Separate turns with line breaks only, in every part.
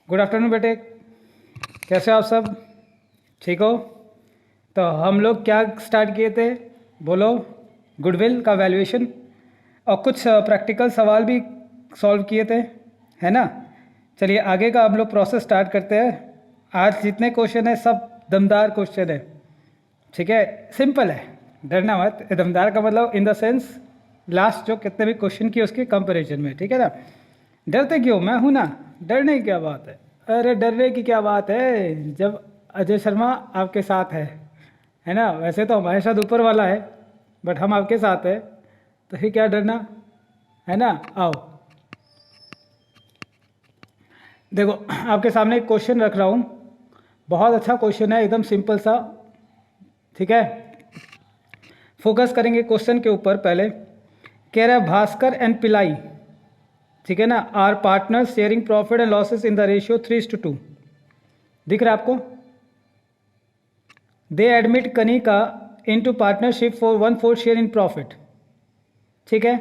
Good afternoon बेटे, कैसे हो आप सब? ठीक हो? तो हम लोग क्या स्टार्ट किए थे, बोलो? गुडविल का वैल्यूएशन और कुछ प्रैक्टिकल सवाल भी सॉल्व किए थे, है ना? चलिए आगे का हम लोग प्रोसेस स्टार्ट करते हैं। आज जितने क्वेश्चन है सब दमदार क्वेश्चन है, ठीक है? सिंपल है, डरना मत। दमदार का मतलब इन द सेंस लास्ट जो कितने भी क्वेश्चन किए उसके कंपैरिजन में, ठीक है ना? डरते क्यों? मैं हूं ना, डरने की क्या बात है? अरे डरने की क्या बात है जब अजय शर्मा आपके साथ है ना? वैसे तो हमारे साथ ऊपर वाला है, बट हम आपके साथ है, तो फिर क्या डरना, है ना? आओ देखो, आपके सामने एक क्वेश्चन रख रहा हूँ। बहुत अच्छा क्वेश्चन है, एकदम सिंपल सा, ठीक है? फोकस करेंगे क्वेश्चन के ऊपर। पहले कह रहा है भास्कर एंड पिलाई, ठीक है ना, are partner sharing profit and losses in the ratio 3:2। दिख रहा है आपको? They admit Kanika into partnership for 1/4 share in profit, ठीक है?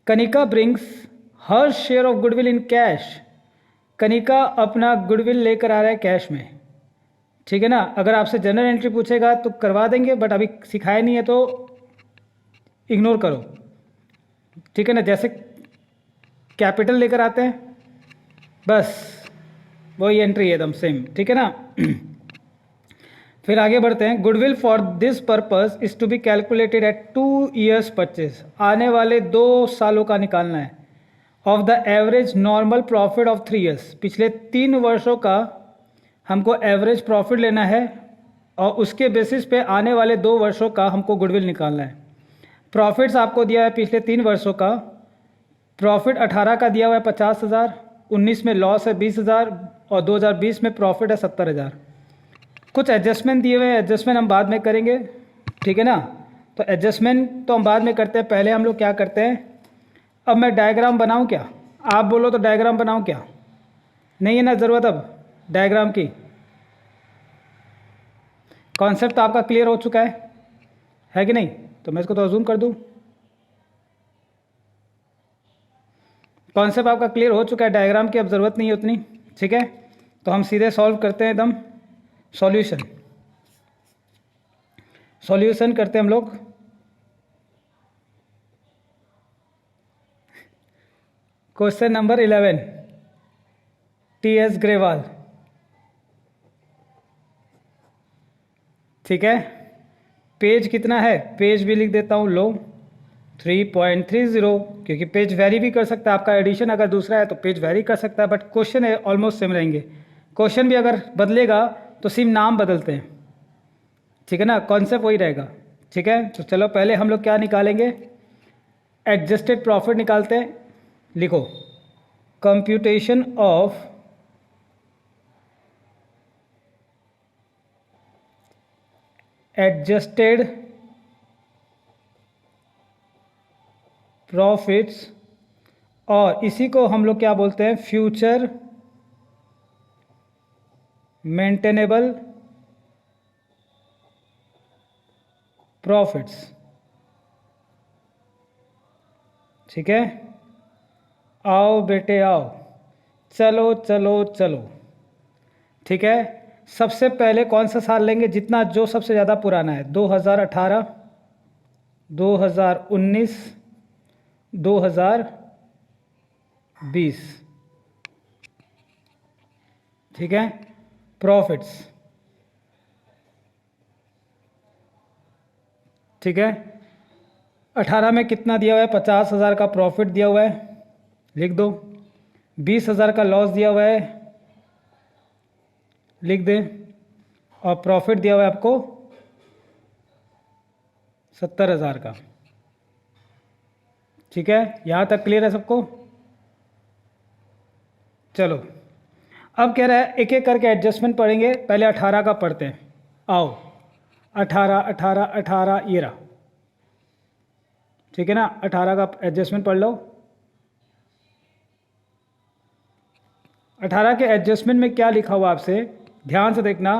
Kanika brings her share of goodwill in cash. Kanika अपना गुडविल लेकर आ रहा है कैश में, ठीक है ना? अगर आपसे जनरल एंट्री पूछेगा तो करवा देंगे, बट अभी सिखाया नहीं है तो इग्नोर करो, ठीक है ना? जैसे कैपिटल लेकर आते हैं, बस वही एंट्री है, एकदम सेम, ठीक है ना? फिर आगे बढ़ते हैं। Goodwill for this purpose is to be calculated at 2 years purchase. आने वाले 2 सालों का निकालना है। Of the average normal profit of 3 years, पिछले 3 वर्षों का हमको एवरेज प्रॉफिट लेना है और उसके बेसिस पे आने वाले 2 वर्षों का हमको गुडविल निकालना है। प्रॉफिट्स आपको दिया है पिछले 3 वर्षों का। प्रॉफिट 18 का दिया हुआ है 50,000, 19 में लॉस है 20,000 और 2020 में प्रॉफिट है 70,000। कुछ एडजस्टमेंट दिए हुए हैं, एडजस्टमेंट हम बाद में करेंगे, ठीक है ना? तो एडजस्टमेंट तो हम बाद में करते हैं, पहले हम लोग क्या करते हैं। अब मैं डायग्राम बनाऊं क्या? आप बोलो तो डायग्राम बनाऊं क्या? नहीं है ना ज़रूरत अब डायग्राम की? कॉन्सेप्ट तो आपका क्लियर हो चुका है कि नहीं? तो मैं इसको तो जूम कर दूं। कॉन्सेप्ट आपका क्लियर हो चुका है, डायग्राम की अब ज़रूरत नहीं है उतनी, ठीक है? तो हम सीधे सॉल्व करते हैं, एकदम सॉल्यूशन। सॉल्यूशन करते हैं हम लोग। Question number 11, T.S.. ग्रेवाल, ठीक है? पेज कितना है? पेज भी लिख देता हूँ, लो 3.30, क्योंकि पेज वेरी भी कर सकता है। आपका एडिशन अगर दूसरा है तो पेज वेरी कर सकता है, बट क्वेश्चन है ऑलमोस्ट सेम रहेंगे। क्वेश्चन भी अगर बदलेगा तो सिर्फ नाम बदलते हैं, ठीक है ना? कॉन्सेप्ट वही रहेगा, ठीक है? तो चलो पहले हम लोग क्या निकालेंगे, एडजस्टेड प्रॉफिट निकालते हैं। लिखो कंप्यूटेशन ऑफ एडजस्टेड प्रॉफिट्स, और इसी को हम लोग क्या बोलते हैं, फ्यूचर मेंटेनेबल प्रॉफिट्स, ठीक है? आओ बेटे आओ, चलो चलो चलो, ठीक है? सबसे पहले कौन सा साल लेंगे, जितना जो सबसे ज़्यादा पुराना है? 2018, 2019, 2020, ठीक है? प्रॉफिट्स, ठीक है? 18 में कितना दिया हुआ है? 50,000 का प्रॉफिट दिया हुआ है, लिख दो। 20,000 का लॉस दिया हुआ है, लिख दे। और प्रॉफिट दिया हुआ है आपको 70,000 का, ठीक है? यहाँ तक क्लियर है सबको? चलो अब कह रहा है एक एक करके एडजस्टमेंट पढ़ेंगे। पहले 18 का पढ़ते हैं, आओ। 18 18 18 ये रहा, ठीक है ना? 18 का एडजस्टमेंट पढ़ लो। 18 के एडजस्टमेंट में क्या लिखा हुआ आपसे, ध्यान से देखना।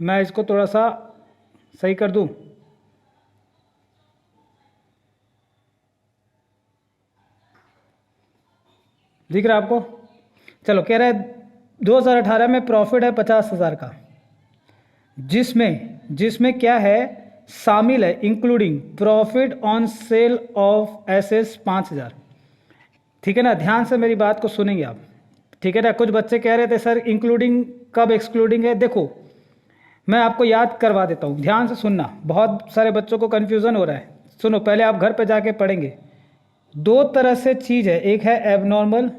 मैं इसको थोड़ा सा सही कर दूं। दिख रहा है आपको? चलो कह रहा है 2018 में प्रॉफिट है 50,000 का, जिसमें क्या है शामिल है, including profit on sale of assets 5,000। ठीक है ना, ध्यान से मेरी बात को सुनेंगे आप। ठीक है ना, कुछ बच्चे कह रहे थे सर इंक्लूडिंग कब एक्सक्लूडिंग है। देखो मैं आपको याद करवा देता हूँ, ध्यान से सुनना, बहुत सारे बच्चों को कन्फ्यूज़न हो रहा है। सुनो, पहले आप घर पे जाके पढ़ेंगे। दो तरह से चीज़ है, एक है एबनॉर्मल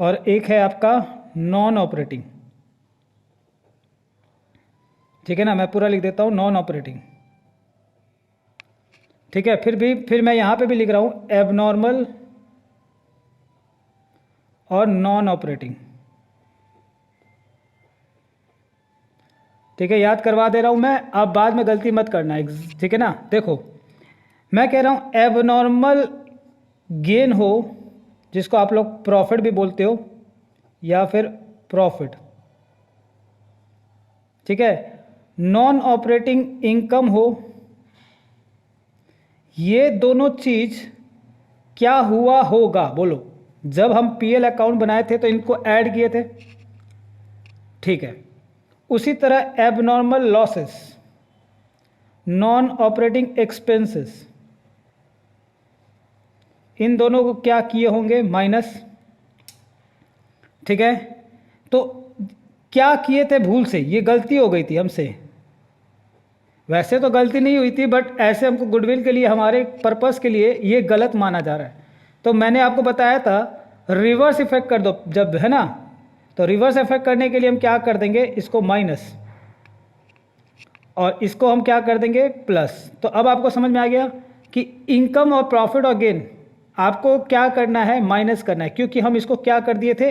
और एक है आपका नॉन ऑपरेटिंग। ठीक है ना, मैं पूरा लिख देता हूँ, नॉन ऑपरेटिंग। ठीक है, फिर मैं यहाँ पे भी लिख रहा हूँ एबनॉर्मल और नॉन ऑपरेटिंग। ठीक है, याद करवा दे रहा हूँ मैं, आप बाद में गलती मत करना। ठीक है ना, देखो मैं कह रहा हूँ एबनॉर्मल गेन हो, जिसको आप लोग प्रॉफिट भी बोलते हो या फिर प्रॉफिट। ठीक है, नॉन ऑपरेटिंग इनकम हो, ये दोनों चीज क्या हुआ होगा बोलो। जब हम पीएल अकाउंट बनाए थे तो इनको ऐड किए थे। ठीक है, उसी तरह abnormal losses, non operating expenses, इन दोनों को क्या किए होंगे, माइनस। ठीक है, तो क्या किए थे भूल से, ये गलती हो गई थी हमसे। वैसे तो गलती नहीं हुई थी, बट ऐसे हमको गुडविल के लिए, हमारे पर्पस के लिए ये गलत माना जा रहा है। तो मैंने आपको बताया था रिवर्स इफेक्ट कर दो जब, है ना। तो रिवर्स इफेक्ट करने के लिए हम क्या कर देंगे, इसको माइनस और इसको हम क्या कर देंगे प्लस। तो अब आपको समझ में आ गया कि इनकम और प्रॉफिट और गेन आपको क्या करना है, माइनस करना है, क्योंकि हम इसको क्या कर दिए थे,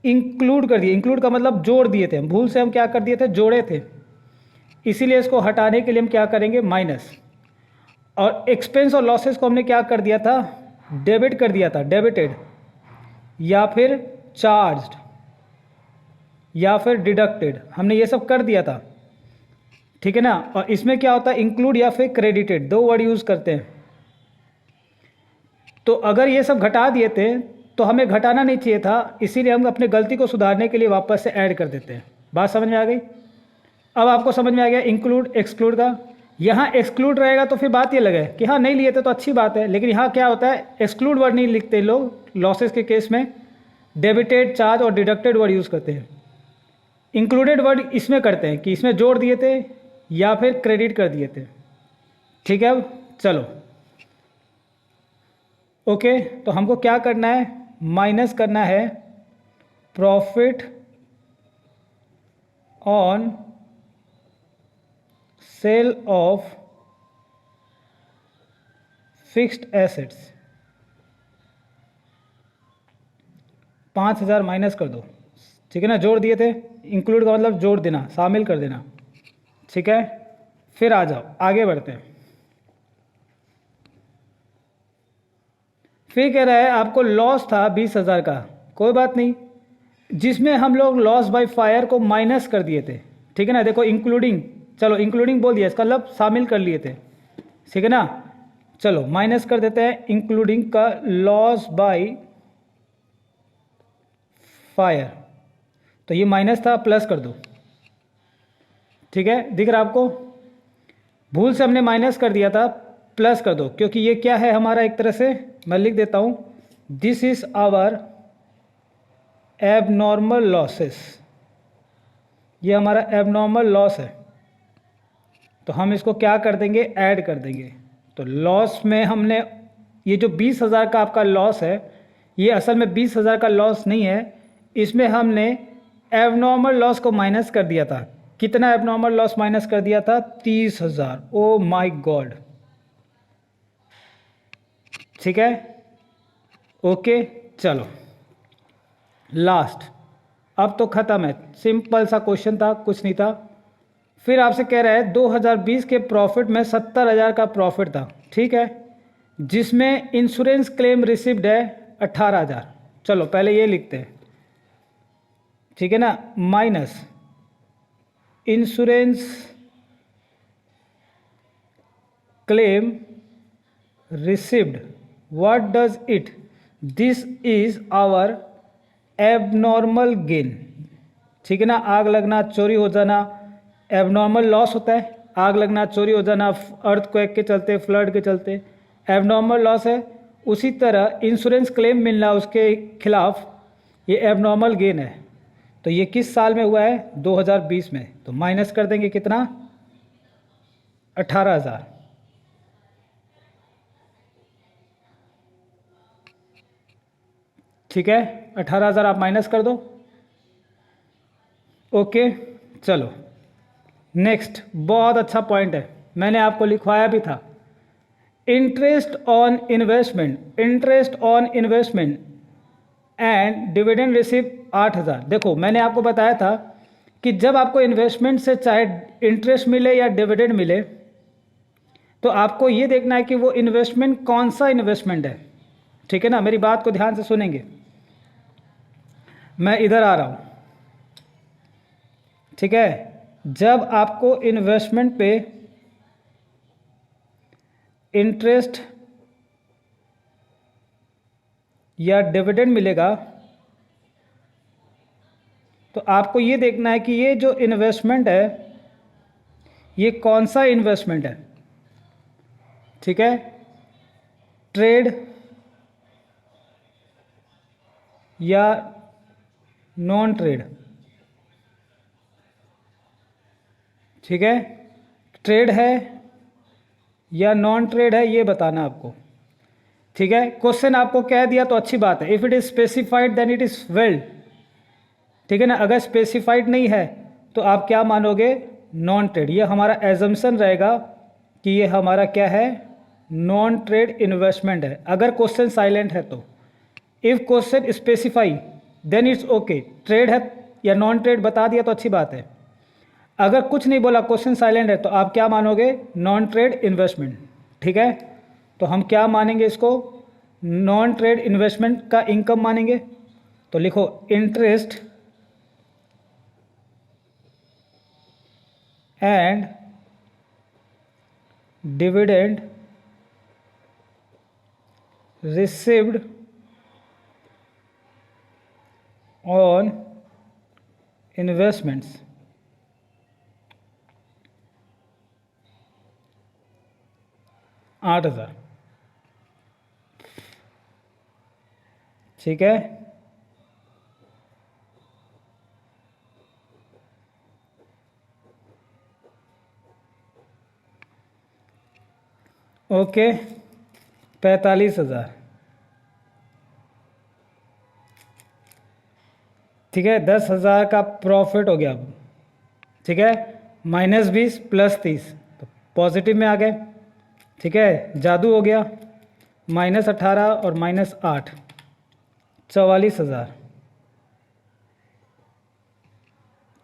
इंक्लूड कर दिए। इंक्लूड का मतलब जोड़ दिए थे, हम भूल से हम क्या कर दिए थे, जोड़े थे। इसीलिए इसको हटाने के लिए हम क्या करेंगे, माइनस। और एक्सपेंस और लॉसेस को हमने क्या कर दिया था, डेबिट कर दिया था, डेबिटेड या फिर चार्ज्ड या फिर डिडक्टेड, हमने ये सब कर दिया था। ठीक है ना, और इसमें क्या होता है, इंक्लूड या फिर क्रेडिटेड, दो वर्ड यूज करते हैं। तो अगर ये सब घटा दिए थे तो हमें घटाना नहीं चाहिए था, इसीलिए हम अपने गलती को सुधारने के लिए वापस से ऐड कर देते हैं। बात समझ में आ गई। अब आपको समझ में आ गया इंक्लूड एक्सक्लूड का। यहाँ एक्सक्लूड रहेगा तो फिर बात ये लगे कि हाँ नहीं लिए थे तो अच्छी बात है, लेकिन यहाँ क्या होता है, एक्सक्लूड वर्ड नहीं लिखते लोग लॉसेस के केस में, डेबिटेड, चार्ज और डिडक्टेड वर्ड यूज़ करते हैं। इंक्लूडेड वर्ड इसमें करते हैं कि इसमें जोड़ दिए थे या फिर क्रेडिट कर दिए थे। ठीक है, अब चलो ओके, तो हमको क्या करना है, माइनस करना है profit on sale of fixed assets. 5,000 minus कर दो। ठीक है ना, जोड़ दिए थे, इंक्लूड का मतलब जोड़ देना, शामिल कर देना। ठीक है, फिर आ जाओ आगे बढ़ते हैं। फिर कह रहा है आपको लॉस था 20,000 का, कोई बात नहीं, जिसमें हम लोग लॉस बाय फायर को माइनस कर दिए थे। ठीक है ना, देखो इंक्लूडिंग, चलो इंक्लूडिंग बोल दिया, इसका मतलब शामिल कर लिए थे। ठीक है ना, चलो माइनस कर देते हैं इंक्लूडिंग का लॉस बाय फायर, तो ये माइनस था, प्लस कर दो। ठीक है, दिख रहा आपको, भूल से हमने माइनस कर दिया था, प्लस कर दो, क्योंकि ये क्या है हमारा, एक तरह से मैं लिख देता हूं, this is our abnormal losses, ये हमारा एबनॉर्मल लॉस है। तो हम इसको क्या कर देंगे, ऐड कर देंगे। तो लॉस में हमने ये जो 20,000 का आपका लॉस है, ये असल में 20,000 का लॉस नहीं है, इसमें हमने एबनॉर्मल लॉस को माइनस कर दिया था। कितना एबनॉर्मल लॉस माइनस कर दिया था, 30,000। Oh my God. ठीक है, ओके, चलो लास्ट, अब तो खत्म है, सिंपल सा क्वेश्चन था, कुछ नहीं था। फिर आपसे कह रहा है 2020 के प्रॉफिट में 70,000 का प्रॉफिट था। ठीक है, जिसमें इंश्योरेंस क्लेम रिसिव्ड है 18,000। चलो पहले ये लिखते हैं। ठीक है ना, minus insurance claim received, what does it, this is our abnormal gain, ठीक है ना। आग लगना, चोरी हो जाना, एबनॉर्मल लॉस होता है, आग लगना, चोरी हो जाना, अर्थक्वेक के चलते, फ्लड के चलते एबनॉर्मल लॉस है। उसी तरह इंश्योरेंस क्लेम मिलना उसके खिलाफ, ये एबनॉर्मल गेन है। तो ये किस साल में हुआ है? 2020 में। तो माइनस कर देंगे कितना? 18,000। ठीक है, 18,000 आप माइनस कर दो। ओके, चलो नेक्स्ट। बहुत अच्छा पॉइंट है, मैंने आपको लिखवाया भी था। Interest on investment, interest on investment and dividend receive 8,000। देखो मैंने आपको बताया था कि जब आपको इन्वेस्टमेंट से चाहे इंटरेस्ट मिले या डिविडेंड मिले, तो आपको ये देखना है कि वो इन्वेस्टमेंट कौन सा इन्वेस्टमेंट है। ठीक है ना, मेरी बात को ध्यान से सुनेंगे। मैं इधर आ रहा हूं, ठीक है। जब आपको इन्वेस्टमेंट पे इंटरेस्ट या डिविडेंड मिलेगा, तो आपको ये देखना है कि ये जो इन्वेस्टमेंट है ये कौन सा इन्वेस्टमेंट है। ठीक है, ट्रेड या नॉन ट्रेड। ठीक है, ट्रेड है या नॉन ट्रेड है, ये बताना आपको। ठीक है, क्वेश्चन आपको कह दिया तो अच्छी बात है। If it is specified then it is well. ठीक है ना, अगर स्पेसिफाइड नहीं है तो आप क्या मानोगे? Non trade. ये हमारा एजम्पशन रहेगा कि ये हमारा क्या है? नॉन ट्रेड इन्वेस्टमेंट है, अगर क्वेश्चन साइलेंट है तो। If question specify then it's okay, trade है या नॉन ट्रेड बता दिया तो अच्छी बात है। अगर कुछ नहीं बोला, क्वेश्चन साइलेंट है, तो आप क्या मानोगे? Non trade investment. ठीक है, तो हम क्या मानेंगे इसको? नॉन ट्रेड इन्वेस्टमेंट का इनकम मानेंगे। तो लिखो interest and dividend received on investments. $8,000। ठीक है, ओके, 45,000। ठीक है, 10,000 का प्रॉफिट हो गया अब। ठीक है, -20 + 30 तो पॉजिटिव में आ गए। ठीक है, जादू हो गया। -18 और -8, 44,000।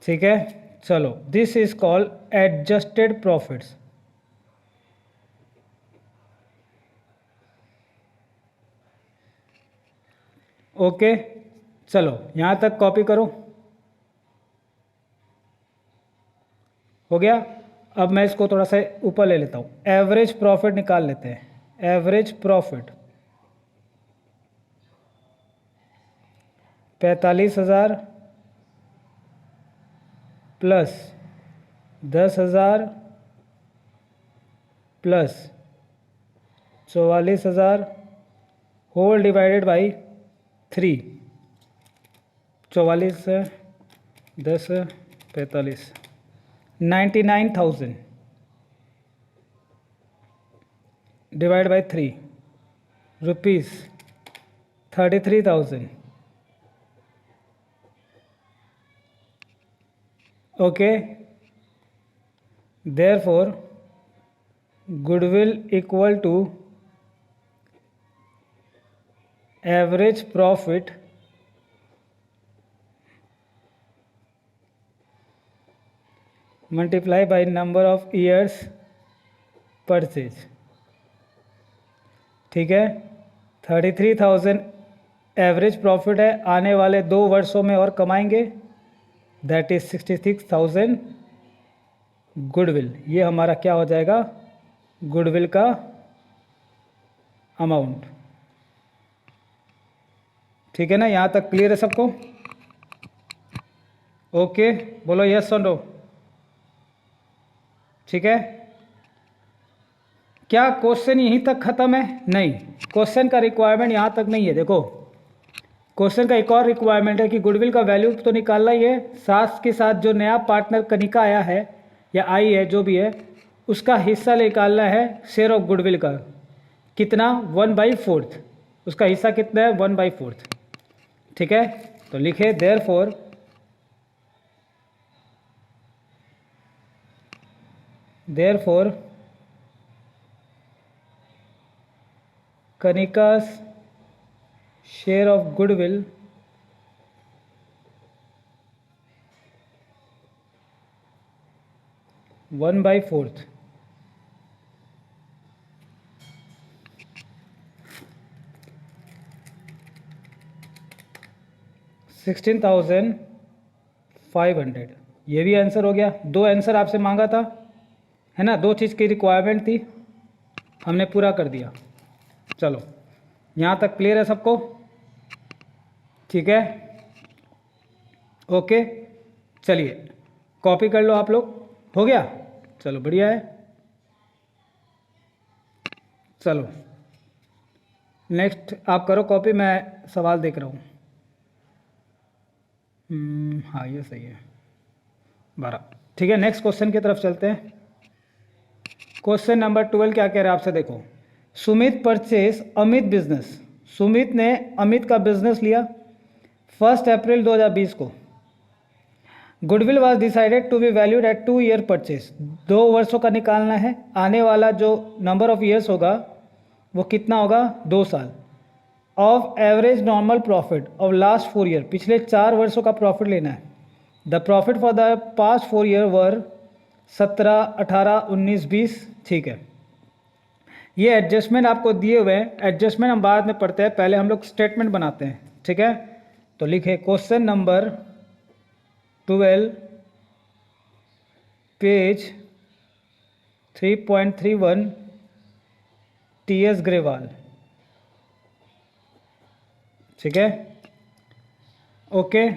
ठीक है, चलो this is called adjusted profits. Okay, चलो यहां तक कॉपी करो। हो गया। अब मैं इसको थोड़ा सा ऊपर ले लेता हूं, एवरेज प्रॉफिट निकाल लेते हैं। Average profit 45,000 plus 10,000 plus 44,000 whole divided by 3। 44 10 45 99,000 divide by 3 rupees 33,000। Okay, therefore goodwill equal to average profit multiply by number of years purchase. ठीक है, 33,000 एवरेज प्रॉफिट है, आने वाले 2 वर्षों में और कमाएंगे, दैट इज 66,000 गुडविल। ये हमारा क्या हो जाएगा? गुडविल का अमाउंट। ठीक है ना, यहाँ तक क्लियर है सबको? ओके, बोलो यस और नो। ठीक है, क्या क्वेश्चन यहीं तक ख़त्म है? नहीं, क्वेश्चन का रिक्वायरमेंट यहाँ तक नहीं है। देखो, क्वेश्चन का एक और रिक्वायरमेंट है कि गुडविल का वैल्यू तो निकालना ही है, साथ के साथ जो नया पार्टनर कनिका आया है या आई है जो भी है, उसका हिस्सा निकालना है शेयर ऑफ गुडविल का। कितना? 1/4। उसका हिस्सा कितना है? 1/4। ठीक है, तो लिखे देयरफॉर कनिका's share of goodwill one by fourth. $16,500। ये भी आंसर हो गया। दो आंसर आपसे मांगा था, है ना, दो चीज़ की रिक्वायरमेंट थी, हमने पूरा कर दिया। चलो, यहाँ तक क्लियर है सबको? ठीक है, ओके, चलिए कॉपी कर लो आप लोग। हो गया? चलो बढ़िया है। चलो नेक्स्ट आप करो कॉपी, मैं सवाल देख रहा हूँ। हाँ ये सही है, 12। ठीक है, नेक्स्ट क्वेश्चन की तरफ चलते हैं। क्वेश्चन नंबर 12 क्या कह रहा है आपसे? देखो, सुमित परचेज अमित बिजनेस। सुमित ने अमित का बिजनेस लिया 1 अप्रैल 2020 को। Goodwill was decided to be valued at 2 year purchase. 2 वर्षों का निकालना है, आने वाला जो नंबर ऑफ ईयर्स होगा वो कितना होगा? 2 साल। Of average normal profit of last 4 year, पिछले 4 वर्षों का प्रॉफिट लेना है। The profit for the past 4 year वर 17, 18, 19, 20। ठीक है, ये एडजस्टमेंट आपको दिए हुए हैं, एडजस्टमेंट हम बाद में पढ़ते हैं, पहले हम लोग स्टेटमेंट बनाते हैं। ठीक है, तो लिखे question number 12 page 3.31 TS Grewal. ठीक है, ओके,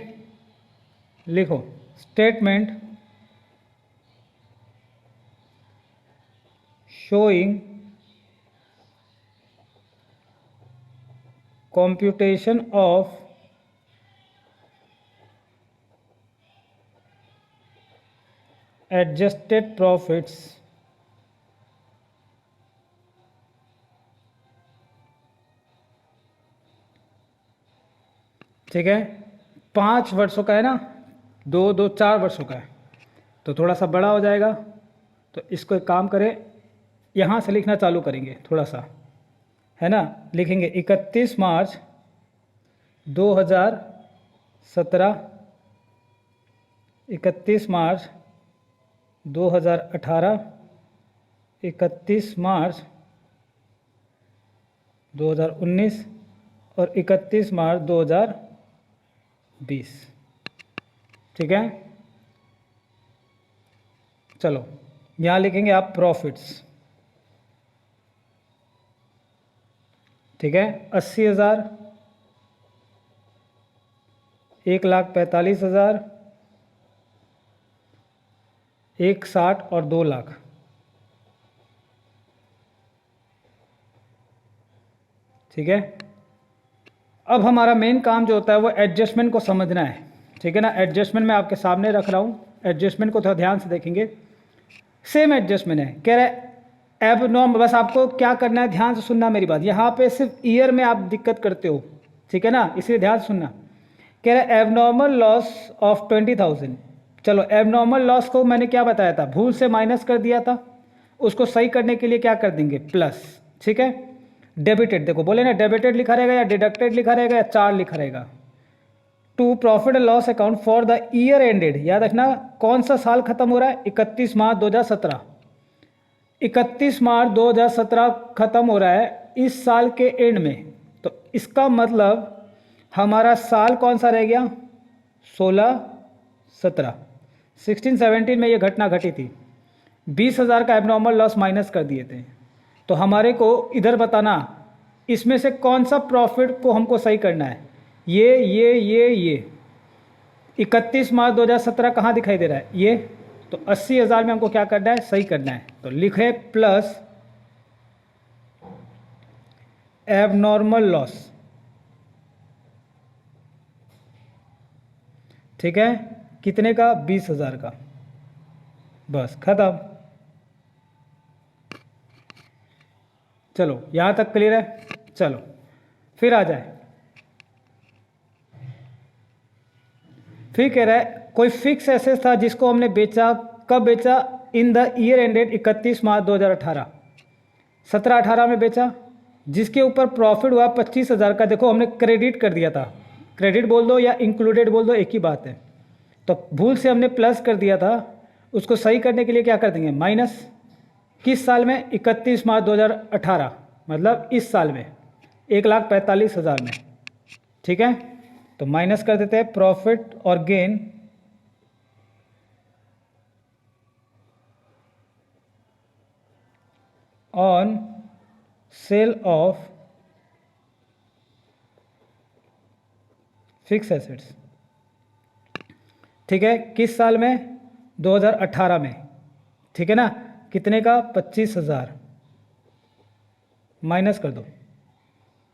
लिखो statement showing computation of adjusted profits ठीक है, 5 वर्षों का है ना, 4 वर्षों का है, तो थोड़ा सा बड़ा हो जाएगा। तो इसको एक काम करें, यहाँ से लिखना चालू करेंगे थोड़ा सा, है ना। लिखेंगे 31 मार्च 2017, 31 मार्च 2018, 31 मार्च 2019 और 31 मार्च 2020। ठीक है, चलो यहाँ लिखेंगे आप प्रॉफिट्स। ठीक है, 80,000, 1,45,000, 1,60 और 2 लाख। ठीक है, अब हमारा मेन काम जो होता है वो एडजस्टमेंट को समझना है। ठीक है ना, एडजस्टमेंट मैं आपके सामने रख रहा हूँ, एडजस्टमेंट को थोड़ा ध्यान से देखेंगे। सेम एडजस्टमेंट है, कह रहे एबनॉर्मल, बस आपको क्या करना है, ध्यान से सुनना मेरी बात। यहाँ पे सिर्फ ईयर में आप दिक्कत करते हो, ठीक है ना, इसलिए ध्यान से सुनना। कह रहे एबनॉर्मल लॉस ऑफ 20,000। चलो, एबनॉर्मल लॉस को मैंने क्या बताया था, भूल से माइनस कर दिया था, उसको सही करने के लिए क्या कर देंगे, प्लस। ठीक है, डेबिटेड, देखो बोले ना, डेबिटेड लिखा रहेगा या डिडक्टेड लिखा रहेगा या 4 लिखा रहेगा। To profit and loss account for the year ended, याद रखना कौन सा साल खत्म हो रहा है, 31 मार्च 2017। 31 मार्च 2017 खत्म हो रहा है इस साल के एंड में, तो इसका मतलब हमारा साल कौन सा रह गया, 16, 17, 16, 17 में ये घटना घटी थी। 20,000 का एबनॉर्मल लॉस माइनस कर दिए थे, तो हमारे को इधर बताना इसमें से कौन सा प्रॉफिट को हमको सही करना है। ये 31 मार्च 2017 कहाँ दिखाई दे रहा है? ये तो 80,000 में हमको क्या करना है? सही करना है। तो लिखे प्लस एबनॉर्मल लॉस, ठीक है, कितने का? 20,000 का। बस खत्म। चलो यहां तक क्लियर है। चलो फिर आ जाए, फिर कह रहा है कोई फिक्स एसेट था जिसको हमने बेचा, कब बेचा? इन द ईयर एंडेड 31 मार्च 2018, 17-18 में बेचा, जिसके ऊपर प्रॉफिट हुआ 25,000 का। देखो हमने क्रेडिट कर दिया था, क्रेडिट बोल दो या इंक्लूडेड बोल दो, एक ही बात है। तो भूल से हमने प्लस कर दिया था, उसको सही करने के लिए क्या कर देंगे? माइनस। किस साल में? 31 मार्च 2018, मतलब इस साल में 1,45,000 में, ठीक है। तो माइनस कर देते हैं प्रॉफिट और gain on sale of fix assets, ठीक है। किस साल में? 2018 में, ठीक है ना। कितने का? 25,000, माइनस कर दो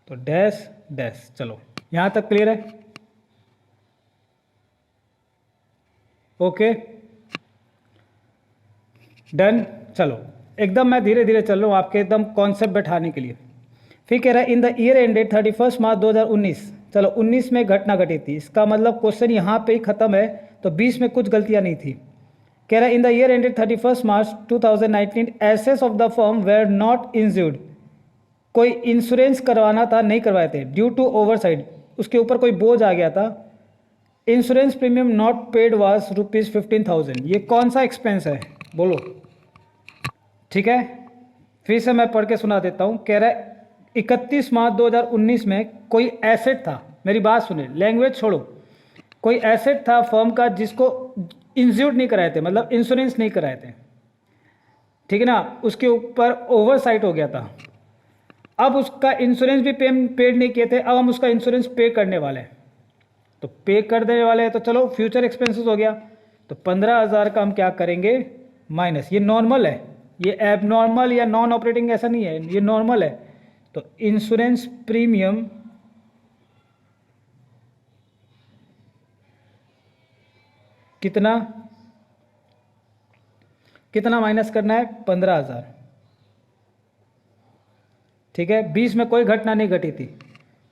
तो डैश डैश। चलो यहां तक क्लियर है? Okay done. चलो एकदम मैं धीरे धीरे चल रहा हूँ आपके एकदम कॉन्सेप्ट बैठाने के लिए। फिर कह रहा है इन द ईयर एंडेड 31 मार्च 2019। चलो 19 में घटना घटी थी, इसका मतलब क्वेश्चन यहाँ पे ही खत्म है, तो 20 में कुछ गलतियाँ नहीं थी। कह रहा है इन the year ended 31 March 2019 assets of the firm were not इंज्यूर्ड। कोई इंश्योरेंस करवाना था, नहीं करवाए थे, ड्यू टू ओवरसाइड, उसके ऊपर कोई बोझ आ गया था। Insurance premium not paid was ₹15,000। ये कौन सा एक्सपेंस है? बोलो, ठीक है। फिर से मैं पढ़ के सुना देता हूँ। कह रहा है 31 मार्च 2019 में कोई एसेट था, मेरी बात सुने, लैंग्वेज छोड़ो, कोई एसेट था फर्म का जिसको इंश्योर्ड नहीं कराए थे, मतलब इंश्योरेंस नहीं कराए थे, ठीक है ना। उसके ऊपर ओवरसाइट हो गया था। अब उसका इंश्योरेंस भी पेड नहीं किए थे, अब हम उसका इंश्योरेंस पे करने वाले हैं। तो पे कर देने वाले हैं तो चलो फ्यूचर एक्सपेंसेस हो गया। तो 15,000 का हम क्या करेंगे? माइनस। ये नॉर्मल है, ये एबनॉर्मल या नॉन ऑपरेटिंग ऐसा नहीं है, ये नॉर्मल है। तो इंश्योरेंस प्रीमियम कितना कितना माइनस करना है? 15,000, ठीक है। 20 में कोई घटना नहीं घटी थी,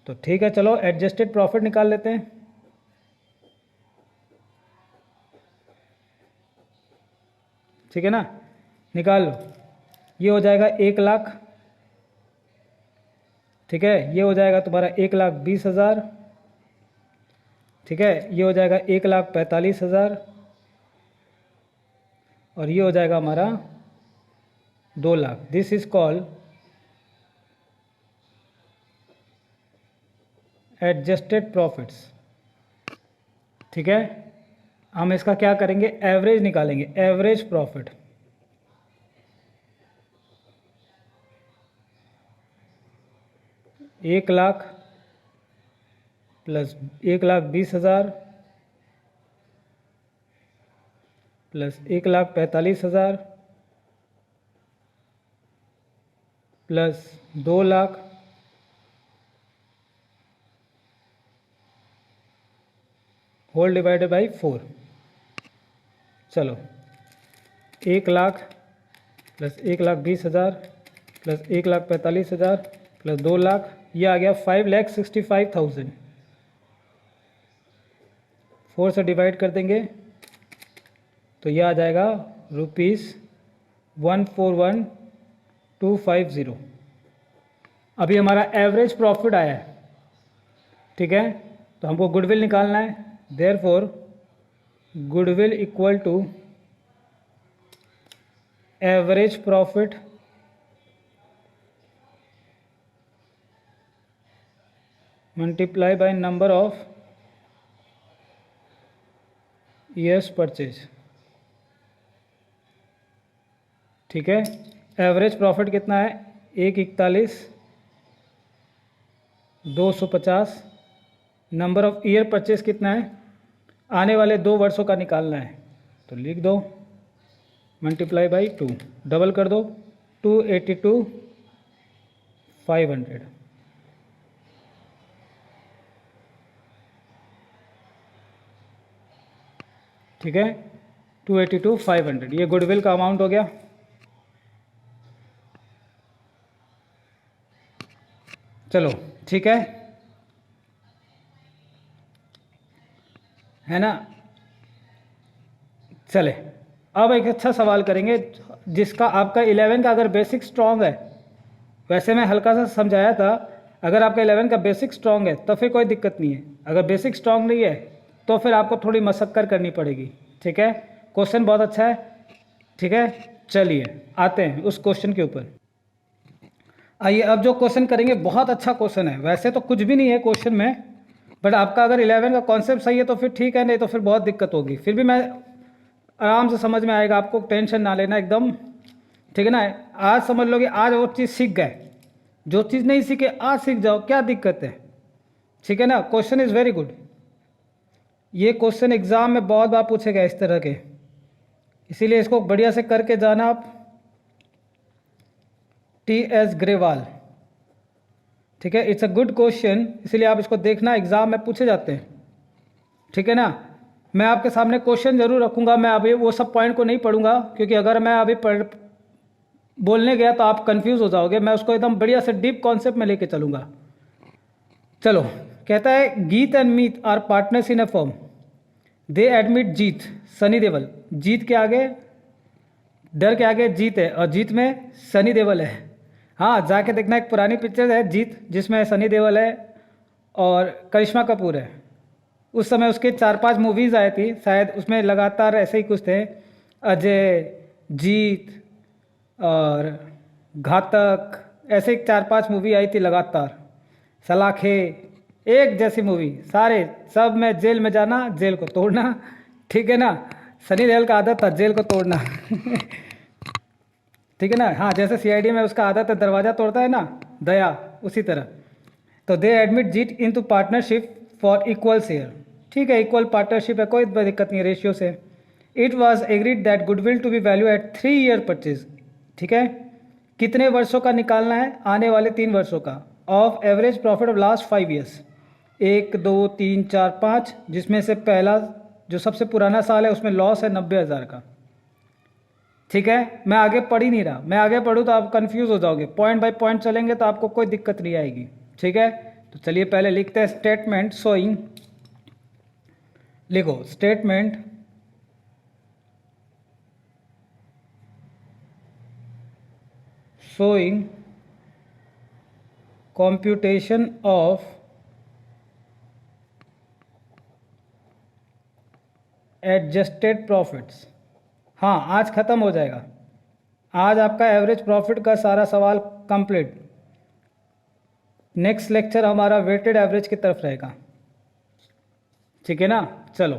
तो ठीक है। चलो एडजस्टेड प्रॉफिट निकाल लेते हैं, ठीक है ना। निकाल लो, ये हो जाएगा 1,00,000, ठीक है। ये हो जाएगा तुम्हारा 1,20,000, ठीक है। ये हो जाएगा 1,45,000 और ये हो जाएगा हमारा 2,00,000। This is called adjusted profits, ठीक है। हम इसका क्या करेंगे? एवरेज निकालेंगे, एवरेज प्रॉफिट। एक lakh plus 1,20,000 plus 1,45,000 plus 2,00,000 whole divided by 4। चलो 1,00,000 प्लस 1,20,000 प्लस 1,45,000 प्लस 2,00,000, ये आ गया 5,65,000। 4 से डिवाइड कर देंगे तो ये आ जाएगा ₹141,250। अभी हमारा एवरेज प्रॉफिट आया है, ठीक है। तो हमको गुडविल निकालना है, therefore goodwill equal to average profit multiply by number of years purchase, ठीक है। एवरेज प्रॉफिट कितना है? 1,41,250 नंबर ऑफ ईयर परचेज कितना है, आने वाले 2 वर्षों का निकालना है। तो लिख दो मल्टीप्लाई बाई 2, डबल कर दो 282 500। ठीक है, 282 500 ये गुडविल का अमाउंट हो गया। चलो ठीक है ना। चले अब एक अच्छा सवाल करेंगे जिसका आपका 11 का अगर बेसिक स्ट्रॉन्ग है, वैसे मैं हल्का सा समझाया था, अगर आपका 11 का बेसिक स्ट्रॉन्ग है तो फिर कोई दिक्कत नहीं है, अगर बेसिक स्ट्रॉन्ग नहीं है तो फिर आपको थोड़ी मशक्कत करनी पड़ेगी। ठीक है, क्वेश्चन बहुत अच्छा है। ठीक है, चलिए आते हैं उस क्वेश्चन के ऊपर। आइए अब जो क्वेश्चन करेंगे बहुत अच्छा क्वेश्चन है, वैसे तो कुछ भी नहीं है क्वेश्चन में, बट आपका अगर 11 का कॉन्सेप्ट सही है तो फिर ठीक है, नहीं तो फिर बहुत दिक्कत होगी। फिर भी मैं आराम से समझ में आएगा, आपको टेंशन ना लेना एकदम। ठीक है ना, आज समझ लोगे, आज वो चीज़ सीख गए, जो चीज़ नहीं सीखे आज सीख जाओ, क्या दिक्कत है। ठीक है ना, क्वेश्चन इज़ वेरी गुड। ये क्वेश्चन एग्जाम में बहुत बार पूछे गए इस तरह के, इसीलिए इसको बढ़िया से करके जाना आप। TS ग्रेवाल, ठीक है, इट्स अ गुड क्वेश्चन, इसीलिए आप इसको देखना, एग्जाम में पूछे जाते हैं। ठीक है ना, मैं आपके सामने क्वेश्चन जरूर रखूंगा, मैं अभी वो सब पॉइंट को नहीं पढ़ूंगा, क्योंकि अगर मैं अभी बोलने गया तो आप कंफ्यूज हो जाओगे, मैं उसको एकदम बढ़िया से डीप कॉन्सेप्ट में लेके चलूंगा। चलो, कहता है Geet and Meet are partners in a firm, they admit Jeet, Sunny Deol. Jeet के आगे, डर के आगे जीत है, और जीत में सनी देओल है। हाँ, जाके देखना, एक पुरानी पिक्चर है जीत, जिसमें सनी देओल है और करिश्मा कपूर है। उस समय उसके 4-5 मूवीज़ आई थी शायद, उसमें लगातार ऐसे ही कुछ थे, अजय, जीत और घातक, ऐसे 4-5 मूवी आई थी लगातार, सलाखे, एक जैसी मूवी, सारे सब में जेल में जाना, जेल को तोड़ना। ठीक है ना, सनी देओल का आदत था जेल को तोड़ना। ठीक है ना, हाँ, जैसे CID में उसका आदत है दरवाज़ा तोड़ता है ना, दया, उसी तरह। तो they admit Jeet into partnership for equal share. ठीक है, इक्वल पार्टनरशिप है, कोई दिक्कत नहीं है रेशियो से। It was agreed that goodwill to be value at 3 year purchase. ठीक है, कितने वर्षों का निकालना है, आने वाले 3 वर्षों का, of average profit of last 5 years, 1 2 3 4 5, जिसमें से पहला जो सबसे पुराना साल है उसमें लॉस है 90,000 का। ठीक है, मैं आगे पढ़ ही नहीं रहा, मैं आगे पढ़ूँ तो आप कंफ्यूज हो जाओगे, पॉइंट बाय पॉइंट चलेंगे तो आपको कोई दिक्कत नहीं आएगी। ठीक है, तो चलिए पहले लिखते हैं स्टेटमेंट शोइंग, लिखो statement showing computation of adjusted profits. हाँ, आज ख़त्म हो जाएगा, आज आपका एवरेज प्रॉफिट का सारा सवाल कंप्लीट। नेक्स्ट लेक्चर हमारा वेटेड एवरेज की तरफ रहेगा। ठीक है ना, चलो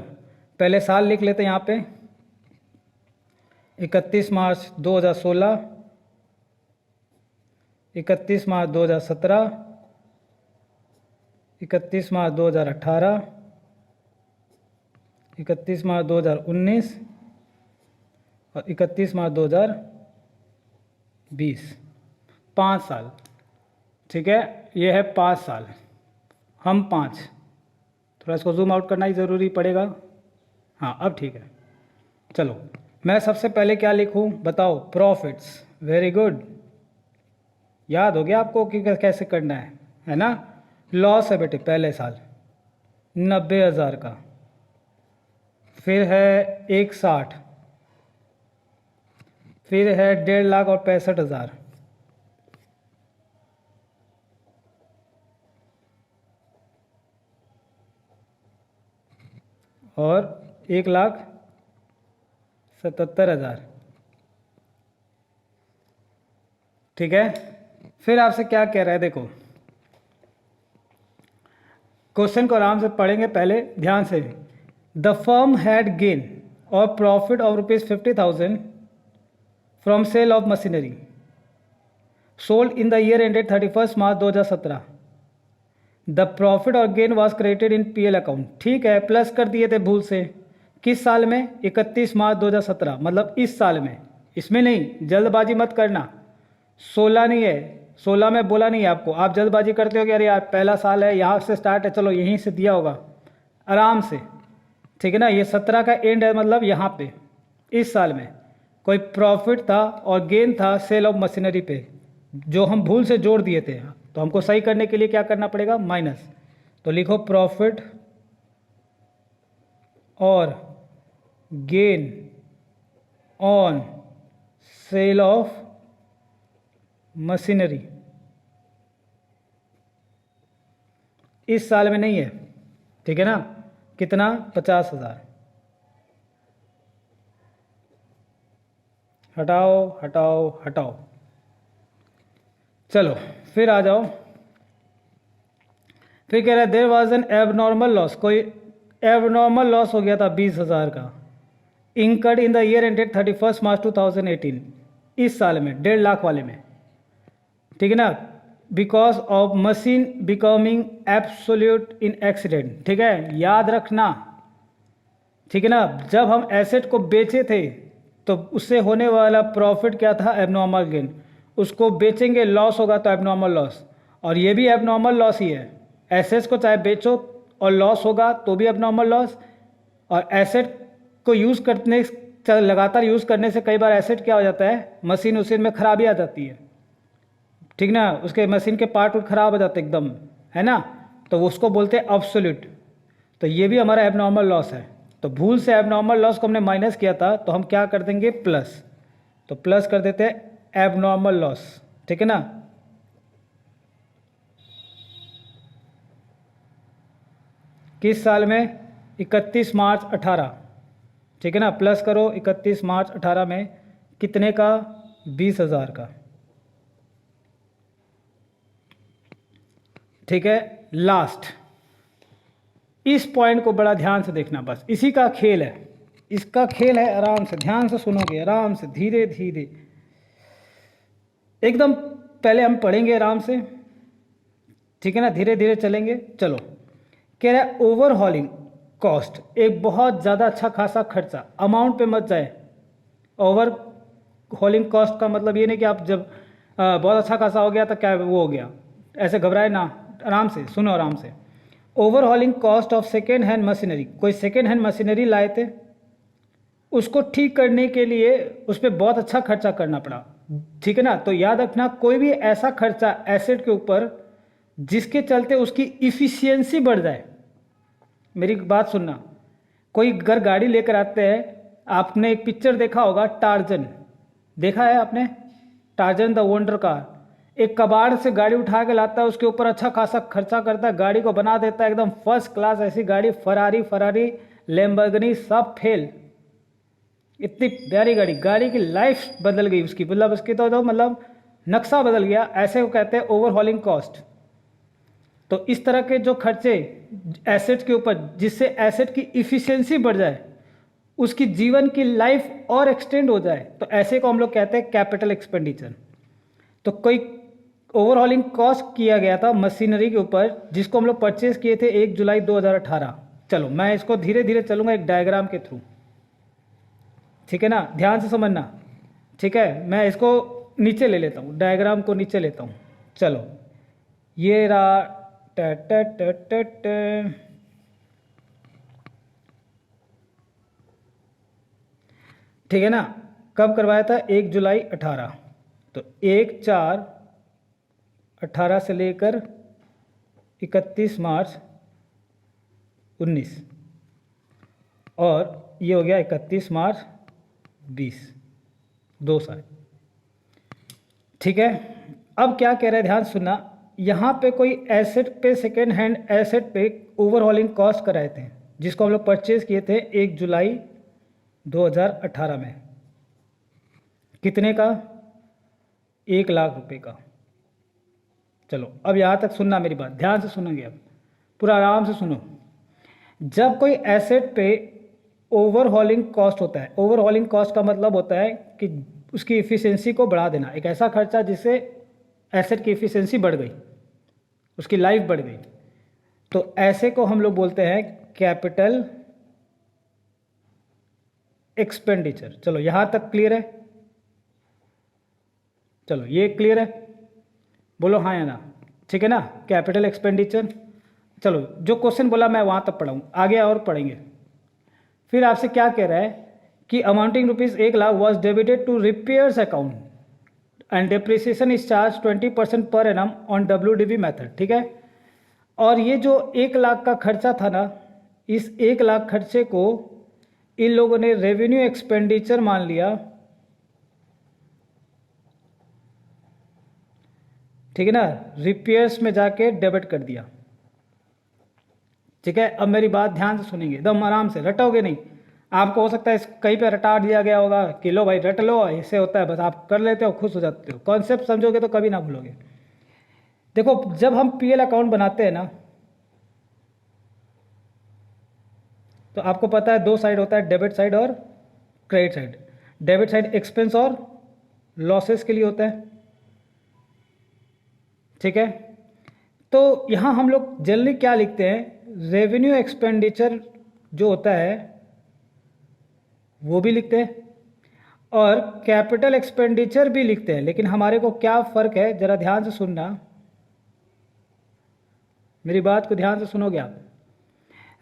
पहले साल लिख लेते हैं यहाँ पे, 31 मार्च 2016, 31 मार्च 2017, 31 मार्च 2018, 31 मार्च 2019 और 31 मार्च 2020। 5 साल। ठीक है, ये है 5 साल, हम 5, थोड़ा इसको जूम आउट करना ही ज़रूरी पड़ेगा। हाँ, अब ठीक है। चलो, मैं सबसे पहले क्या लिखूं बताओ, प्रॉफिट्स। वेरी गुड, याद हो गया आपको कि कैसे करना है ना। लॉस है बेटे पहले साल 90,000 का, फिर है 160, फिर है 1.5 लाख और 65,000, और 1,77,000। ठीक है, फिर आपसे क्या कह रहा है, देखो क्वेश्चन को आराम से पढ़ेंगे, पहले ध्यान से। द फर्म हैड गेन और profit of ₹50,000 from sale of machinery sold in the year ended 31 March 2017। The profit और gain was created in PL account. ठीक है, प्लस कर दिए थे भूल से। किस साल में? 31 मार्च 2017, मतलब इस साल में, इसमें नहीं। जल्दबाजी मत करना, 16 नहीं है, 16 में बोला नहीं है आपको। आप जल्दबाजी करते हो कि अरे यार पहला साल है, यहाँ से स्टार्ट है, चलो यहीं से दिया होगा, आराम से। ठीक है ना, ये 17 का एंड है, मतलब यहाँ पे इस साल में कोई प्रॉफिट था और गेन था सेल ऑफ मशीनरी पे, जो हम भूल से जोड़ दिए थे। तो हमको सही करने के लिए क्या करना पड़ेगा? माइनस। तो लिखो प्रॉफिट और gain on sale of machinery इस साल में नहीं है। ठीक है ना, कितना? 50,000। हटाओ हटाओ हटाओ। चलो फिर आ जाओ। फिर कह रहा है there was an abnormal loss, कोई एबनॉर्मल लॉस हो गया था 20,000 का, incurred in the year ended 31 March 2018, इस साल में 1.5 लाख वाले में। ठीक है ना, because of machine becoming absolute in accident. ठीक है, याद रखना। ठीक है ना, जब हम एसेट को बेचे थे तो उससे होने वाला प्रॉफिट क्या था? Abnormal gain. उसको बेचेंगे, लॉस होगा तो एबनॉर्मल लॉस, और ये भी एबनॉर्मल लॉस ही है। एसेट्स को चाहे बेचो और लॉस होगा तो भी एबनॉर्मल लॉस, और एसेट को यूज़ करने, लगातार यूज़ करने से कई बार एसेट क्या हो जाता है? मशीन उसी में खराबी आ जाती है। ठीक ना, उसके मशीन के पार्ट खराब हो जाते एकदम, है ना, तो उसको बोलते हैं अब्सोल्यूट। तो ये भी हमारा एबनॉर्मल लॉस है। तो भूल से एबनॉर्मल लॉस को हमने माइनस किया था, तो हम क्या कर देंगे? प्लस। तो प्लस कर देते हैं एबनॉर्मल लॉस। ठीक है ना, किस साल में? 31 मार्च 18। ठीक है ना, प्लस करो 31 मार्च 18 में कितने का? 20,000 का। ठीक है, लास्ट इस पॉइंट को बड़ा ध्यान से देखना, बस इसी का खेल है, इसका खेल है। आराम से ध्यान से सुनोगे, आराम से धीरे धीरे एकदम, पहले हम पढ़ेंगे आराम से। ठीक है ना, धीरे धीरे चलेंगे। चलो, कह रहा है ओवरहॉलिंग कॉस्ट, एक बहुत ज़्यादा अच्छा खासा खर्चा। अमाउंट पे मत जाए। ओवर हॉलिंग कॉस्ट का मतलब ये नहीं कि आप जब बहुत अच्छा खासा हो गया तो क्या वो हो गया, ऐसे घबराए ना, आराम से सुनो, आराम से। Overhauling cost of second hand machinery, कोई सेकेंड हैंड मशीनरी लाए थे, उसको ठीक करने के लिए उस पर बहुत अच्छा खर्चा करना पड़ा। ठीक है ना, तो याद रखना, कोई भी ऐसा खर्चा एसेट के ऊपर जिसके चलते उसकी इफिशियंसी बढ़ जाए। मेरी बात सुनना, कोई अगर गाड़ी लेकर आते हैं, आपने एक पिक्चर देखा होगा टार्जन, देखा है आपने? टार्जन द वंडर कार, एक कबाड़ से गाड़ी उठा के लाता है, उसके ऊपर अच्छा खासा खर्चा करता है, गाड़ी को बना देता है एकदम फर्स्ट क्लास। ऐसी गाड़ी फरारी लैम्बोर्गिनी सब फेल, इतनी प्यारी गाड़ी, गाड़ी की लाइफ बदल गई उसकी, मतलब उसकी तो मतलब नक्शा बदल गया। ऐसे को कहते हैं ओवरहॉलिंग कॉस्ट। तो इस तरह के जो खर्चे एसेट के ऊपर, जिससे एसेट की इफिशियंसी बढ़ जाए, उसकी जीवन की लाइफ और एक्सटेंड हो जाए, तो ऐसे को हम लोग कहते हैं कैपिटल एक्सपेंडिचर। तो कोई ओवरहॉलिंग कॉस्ट किया गया था मशीनरी के ऊपर, जिसको हम लोग परचेज किए थे 1 जुलाई 2018। चलो मैं इसको धीरे धीरे चलूंगा एक डायग्राम के थ्रू। ठीक है ना, ध्यान से समझना। ठीक है, मैं इसको नीचे ले लेता हूँ, डायग्राम को नीचे लेता हूँ। चलो, ये रहा ठीक है ना, कब करवाया था? 1 जुलाई 18। तो 1/4/18 से लेकर 31 मार्च 19, और ये हो गया 31 मार्च 20, 2 साल। ठीक है, अब क्या कह रहे हैं, ध्यान सुनना। यहाँ पे कोई एसेट पे, सेकेंड हैंड एसेट पे ओवरहॉलिंग कॉस्ट कराए थे, जिसको हम लोग परचेज किए थे 1 जुलाई 2018 में। कितने का? 1 लाख रुपए का। चलो अब यहाँ तक सुनना, मेरी बात ध्यान से सुनेंगे, अब पूरा आराम से सुनो। जब कोई एसेट पे ओवरहॉलिंग कॉस्ट होता है, ओवरहॉलिंग कॉस्ट का मतलब होता है कि उसकी इफ़िशियंसी को बढ़ा देना, एक ऐसा खर्चा जिससे एसेट की इफ़िशियंसी बढ़ गई, उसकी लाइफ बढ़ गई। तो ऐसे को हम लोग बोलते हैं कैपिटल एक्सपेंडिचर। चलो यहां तक क्लियर है? चलो ये क्लियर है, बोलो हाँ या ना। ठीक है ना, कैपिटल एक्सपेंडिचर। चलो जो क्वेश्चन बोला मैं वहां तक पढ़ाऊँ, आगे और पढ़ेंगे। फिर आपसे क्या कह रहा है कि amounting rupees 1,00,000 was debited to repairs account and depreciation is charge 20% per annum on WDV method. ठीक है, और ये जो 1,00,000 का खर्चा था ना, इस 1,00,000 खर्चे को इन लोगों ने रेवेन्यू एक्सपेंडिचर मान लिया। ठीक है ना, रिपेयर्स में जाके डेबिट कर दिया। ठीक है, अब मेरी बात ध्यान से सुनेंगे, एकदम आराम से, रटोगे नहीं। आपको हो सकता है कहीं पे रटा दिया गया होगा कि लो भाई रट लो, ऐसे होता है, बस आप कर लेते हो, खुश हो जाते हो। कॉन्सेप्ट समझोगे तो कभी ना भूलोगे। देखो जब हम PL अकाउंट बनाते हैं ना, तो आपको पता है दो साइड होता है, डेबिट साइड और credit side. Debit side expense और लॉसेस के लिए होता है। ठीक है, तो यहाँ हम लोग जनरली क्या लिखते हैं, रेवेन्यू एक्सपेंडिचर जो होता है वो भी लिखते हैं और कैपिटल एक्सपेंडिचर भी लिखते हैं। लेकिन हमारे को क्या फ़र्क है, ज़रा ध्यान से सुनना, मेरी बात को ध्यान से सुनोगे आप।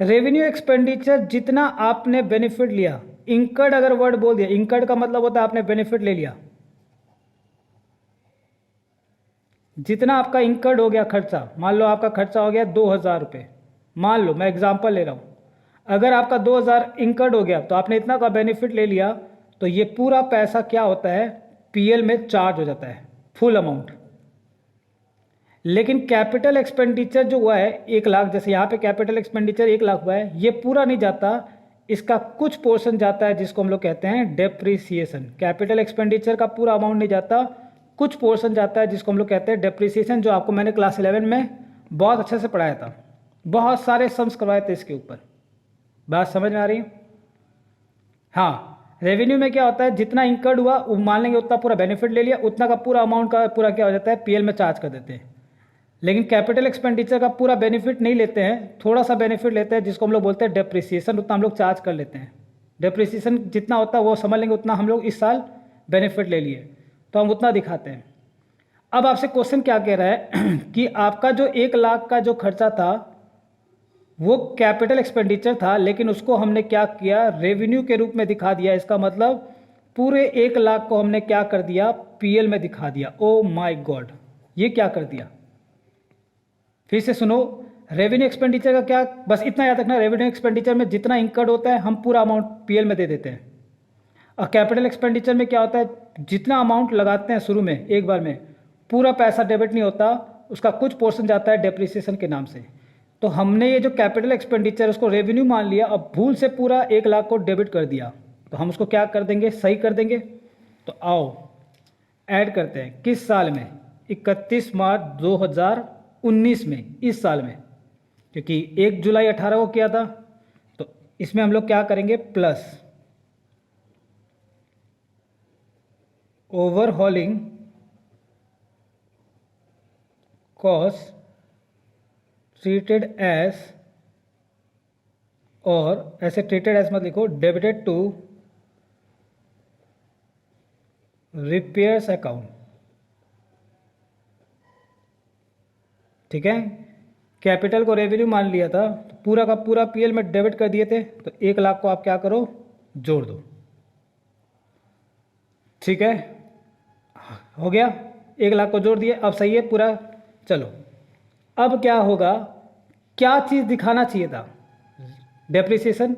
रेवेन्यू एक्सपेंडिचर जितना आपने बेनिफिट लिया, इंकर्ड अगर वर्ड बोल दिया, इंकर्ड का मतलब होता है आपने बेनिफिट ले लिया, जितना आपका इंकर्ड हो गया खर्चा, मान लो आपका खर्चा हो गया 2,000 रुपये, मान लो मैं एग्जांपल ले रहा हूँ, अगर आपका 2,000 इंकर्ड हो गया तो आपने इतना का बेनिफिट ले लिया, तो ये पूरा पैसा क्या होता है, PL में चार्ज हो जाता है, फुल अमाउंट। लेकिन कैपिटल एक्सपेंडिचर जो हुआ है 1,00,000, जैसे यहाँ पे कैपिटल एक्सपेंडिचर 1,00,000 हुआ है, ये पूरा नहीं जाता, इसका कुछ पोर्शन जाता है जिसको हम लोग कहते हैं डेप्रिसिएशन। कैपिटल एक्सपेंडिचर का पूरा अमाउंट नहीं जाता, कुछ पोर्शन जाता है जिसको हम लोग कहते हैं डेप्रिसिएशन, जो आपको मैंने क्लास 11 में बहुत अच्छे से पढ़ाया था, बहुत सारे सम्स करवाए थे इसके ऊपर। बात समझ में आ रही है? हाँ, रेवेन्यू में क्या होता है, जितना इंकर्ड हुआ वो मान लेंगे, उतना पूरा बेनिफिट ले लिया, उतना का पूरा अमाउंट का पूरा क्या हो जाता है, PL में चार्ज कर देते हैं। लेकिन कैपिटल एक्सपेंडिचर का पूरा बेनिफिट नहीं लेते हैं, थोड़ा सा बेनिफिट लेते हैं जिसको हम लोग बोलते हैं डेप्रिसिएशन, उतना हम लोग चार्ज कर लेते हैं। डेप्रिसिएशन जितना होता है वो समझ लेंगे, उतना हम लोग इस साल बेनिफिट ले लिए, तो हम उतना दिखाते हैं। अब आपसे क्वेश्चन क्या कह रहा है कि आपका जो 1,00,000 का जो खर्चा था वो कैपिटल एक्सपेंडिचर था, लेकिन उसको हमने क्या किया, रेवेन्यू के रूप में दिखा दिया। इसका मतलब पूरे 1,00,000 को हमने क्या कर दिया, PL में दिखा दिया। ओ माय गॉड, ये क्या कर दिया, फिर से सुनो। रेवेन्यू एक्सपेंडिचर का क्या, बस इतना याद रखना, रेवेन्यू एक्सपेंडिचर में जितना इंकर्ड होता है हम पूरा अमाउंट PL में दे देते हैं, और कैपिटल एक्सपेंडिचर में क्या होता है, जितना अमाउंट लगाते हैं शुरू में एक बार में, पूरा पैसा डेबिट नहीं होता, उसका कुछ पोर्शन जाता है डेप्रिसिएशन के नाम से। तो हमने ये जो कैपिटल एक्सपेंडिचर उसको रेवेन्यू मान लिया, अब भूल से पूरा 1,00,000 को डेबिट कर दिया, तो हम उसको क्या कर देंगे, सही कर देंगे। तो आओ ऐड करते हैं, किस साल में, 31 मार्च 2019 में, इस साल में, क्योंकि 1 जुलाई 18 को किया था, तो इसमें हम लोग क्या करेंगे, plus overhauling cost treated as, और ऐसे ट्रीटेड एज मत लिखो, डेबिटेड टू रिपेयर्स अकाउंट। ठीक है, कैपिटल को रेवेन्यू मान लिया था, तो पूरा का पूरा PL में डेबिट कर दिए थे, तो 1,00,000 को आप क्या करो, जोड़ दो। ठीक है, हो गया, 1,00,000 को जोड़ दिए, अब सही है पूरा। चलो अब क्या होगा, क्या चीज़ दिखाना चाहिए था, डेप्रिसिएशन।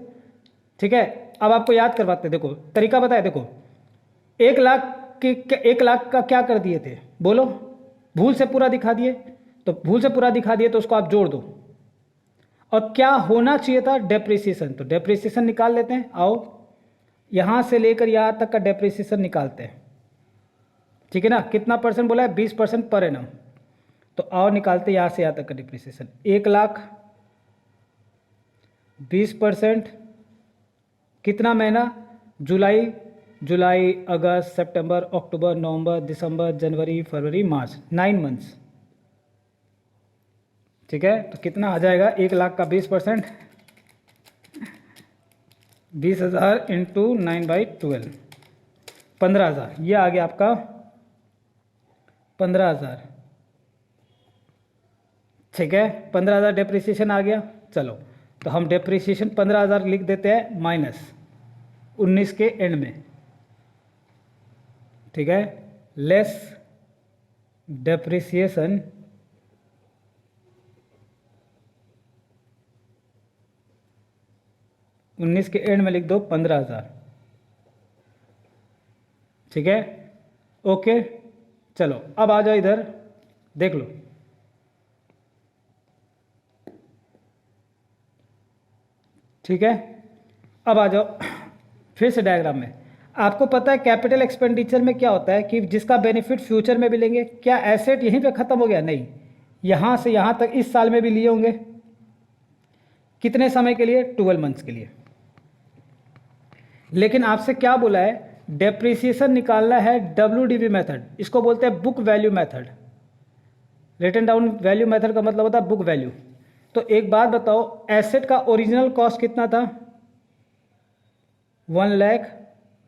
ठीक है, अब आपको याद करवाते हैं, देखो तरीका बताए, देखो 1,00,000 का क्या कर दिए थे, बोलो, भूल से पूरा दिखा दिए, तो भूल से पूरा दिखा दिए तो उसको आप जोड़ दो, और क्या होना चाहिए था, डेप्रिसिएशन, तो डेप्रिसिएशन निकाल लेते हैं। आओ यहाँ से लेकर यहाँ तक का डेप्रिसिएशन निकालते हैं। ठीक है ना, कितना परसेंट बोला है, 20% पर एनम, तो आओ निकालते हैं यहाँ से यहाँ तक का डिप्रिसिएशन। 1,00,000 20%, कितना महीना, जुलाई अगस्त सितंबर अक्टूबर नवंबर दिसंबर जनवरी फरवरी मार्च, 9 मंथ्स। ठीक है, तो कितना आ जाएगा 1,00,000 का 20%, 20,000 इंटू 9/12, 15,000। ये आ गया आपका 15,000। ठीक है, 15,000 डेप्रिसिएशन आ गया। चलो, तो हम डेप्रिसिएशन 15,000 लिख देते हैं माइनस 19 के एंड में। ठीक है, लेस डेप्रिसिएशन उन्नीस के एंड में लिख दो 15,000। ठीक है, ओके। चलो अब आ जाओ इधर, देख लो। ठीक है, अब आ जाओ फिर से डायग्राम में। आपको पता है कैपिटल एक्सपेंडिचर में क्या होता है कि जिसका बेनिफिट फ्यूचर में भी लेंगे। क्या एसेट यहीं पे ख़त्म हो गया? नहीं, यहाँ से यहाँ तक इस साल में भी लिए होंगे। कितने समय के लिए? 12 मंथ्स के लिए। लेकिन आपसे क्या बोला है? डेप्रिसिएशन निकालना है WDV मेथड, इसको बोलते हैं book value method. Written down value method का मतलब होता है बुक वैल्यू। तो एक बात बताओ, एसेट का ओरिजिनल कॉस्ट कितना था? 1,00,000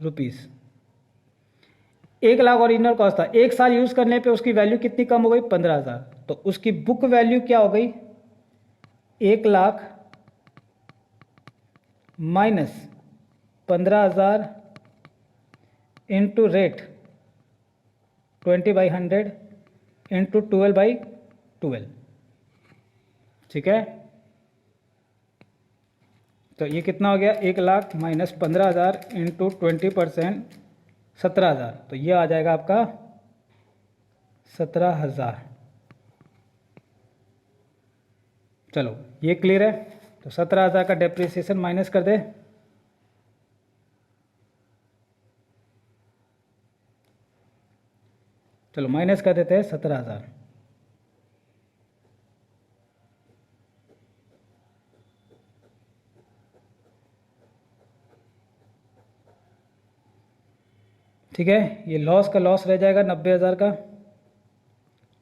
रुपीज़। 1,00,000 ओरिजिनल कॉस्ट था। एक साल यूज़ करने पे उसकी वैल्यू कितनी कम हो गई? 15,000। तो उसकी बुक वैल्यू क्या हो गई? 1,00,000 माइनस 15,000 इंटू रेट 20/100 इंटू 12/12। ठीक है, तो ये कितना हो गया? 1,00,000 माइनस 15,000 इंटू 20%, 17,000। तो ये आ जाएगा आपका 17,000। चलो ये क्लियर है। तो 17,000 का डेप्रिसिएशन माइनस कर दे। चलो माइनस कर देते हैं 17,000। ठीक है, ये लॉस का लॉस रह जाएगा 90,000 का।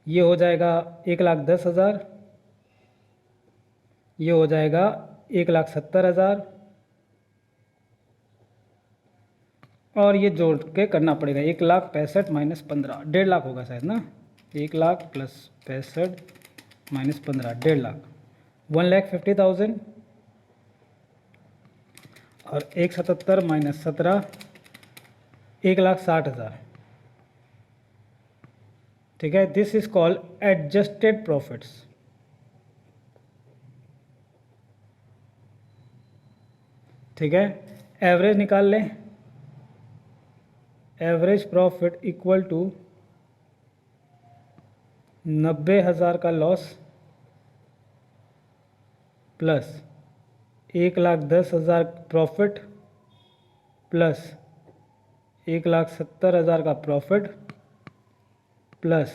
ये हो जाएगा 1,10,000। ये हो जाएगा 1,70,000। और ये जोड़ के करना पड़ेगा 1,65,000 माइनस 15, 1,50,000 होगा शायद ना। 1,00,000 प्लस 65 माइनस 15, 1,50,000, 1,50,000। और 1,77 माइनस 17, 1,60,000। ठीक है, this is called adjusted profits. ठीक है, एवरेज निकाल लें। एवरेज प्रॉफिट इक्वल टू 90,000 का लॉस प्लस 1,10,000 प्रॉफिट प्लस 1,70,000 का प्रॉफिट प्लस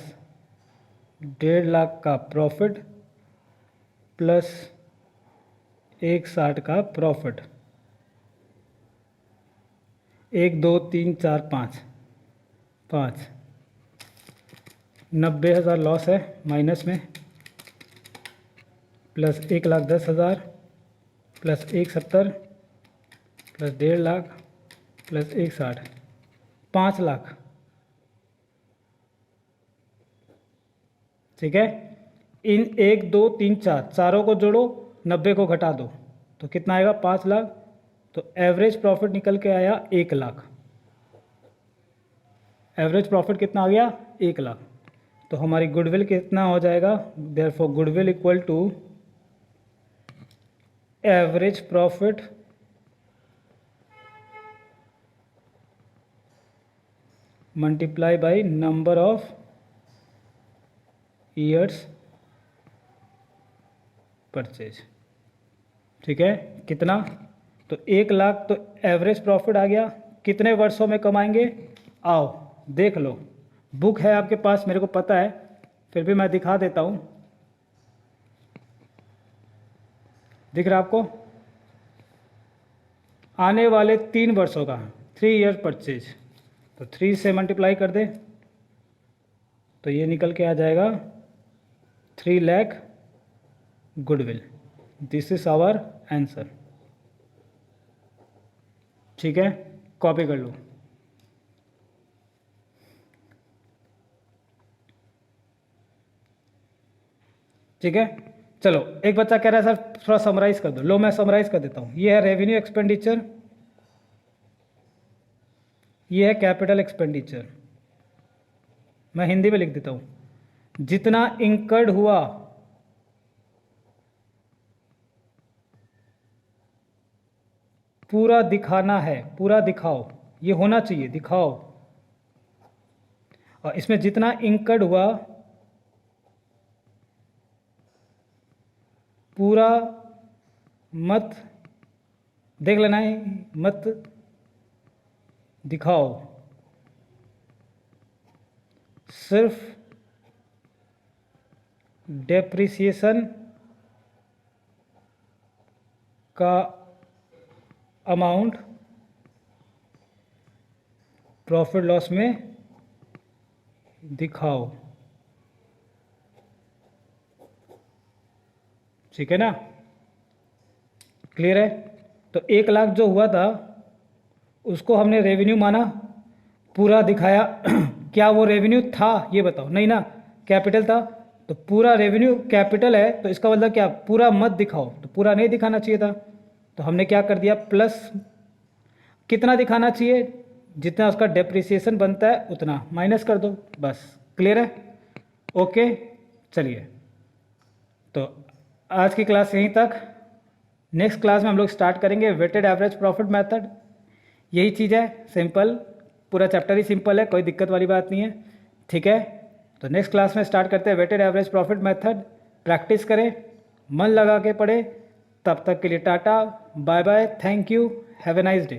1,50,000 का प्रॉफिट प्लस 1,60 का प्रॉफिट। 1 2 3 4 5 5, 90,000 लॉस है माइनस में, प्लस 1,10,000 प्लस 1,70 प्लस 1,50,000 प्लस 1,60, 5,00,000। ठीक है, इन 1 2 3 4 चारों को जोड़ो, 90 को घटा दो, तो कितना आएगा? 5,00,000। तो एवरेज प्रॉफिट निकल के आया 1,00,000। एवरेज प्रॉफिट कितना आ गया? 1,00,000। तो हमारी गुडविल कितना हो जाएगा? Therefore goodwill equal to average profit multiply by number of years purchase. ठीक है, कितना? तो 1,00,000 तो एवरेज प्रॉफिट आ गया। कितने वर्षों में कमाएंगे? आओ देख लो, बुक है आपके पास, मेरे को पता है, फिर भी मैं दिखा देता हूँ। दिख रहा आपको? आने वाले 3 वर्षों का 3 ईयर परचेज। तो 3 से मल्टीप्लाई कर दे तो ये निकल के आ जाएगा 3,00,000 goodwill. This is our answer. ठीक है, कॉपी कर लो। ठीक है, चलो एक बच्चा कह रहा है सर थोड़ा समराइज कर दो। लो मैं समराइज कर देता हूँ। ये है रेवेन्यू एक्सपेंडिचर, ये है कैपिटल एक्सपेंडिचर। मैं हिंदी में लिख देता हूँ, जितना इंकर्ड हुआ पूरा दिखाना है, पूरा दिखाओ, ये होना चाहिए दिखाओ। और इसमें जितना इंकर्ड हुआ पूरा मत देख लेना है, मत दिखाओ, सिर्फ डेप्रिसिएशन का अमाउंट प्रॉफिट लॉस में दिखाओ। ठीक है ना, क्लियर है। तो 1 लाख जो हुआ था उसको हमने रेवेन्यू माना, पूरा दिखाया। क्या वो रेवेन्यू था ये बताओ? नहीं ना, कैपिटल था। तो पूरा रेवेन्यू कैपिटल है तो इसका मतलब क्या, पूरा मत दिखाओ, तो पूरा नहीं दिखाना चाहिए था। तो हमने क्या कर दिया, प्लस कितना दिखाना चाहिए, जितना उसका डेप्रिसिएशन बनता है उतना माइनस कर दो, बस। क्लियर है? ओके, चलिए तो आज की क्लास यहीं तक। नेक्स्ट क्लास में हम लोग स्टार्ट करेंगे वेटेड एवरेज प्रॉफिट मेथड। यही चीज़ है, सिंपल, पूरा चैप्टर ही सिंपल है, कोई दिक्कत वाली बात नहीं है। ठीक है, तो नेक्स्ट क्लास में स्टार्ट करते हैं weighted average profit method. Practice करें, मन लगा के पढ़े। तब तक के लिए tata, bye bye, thank you, have a nice day.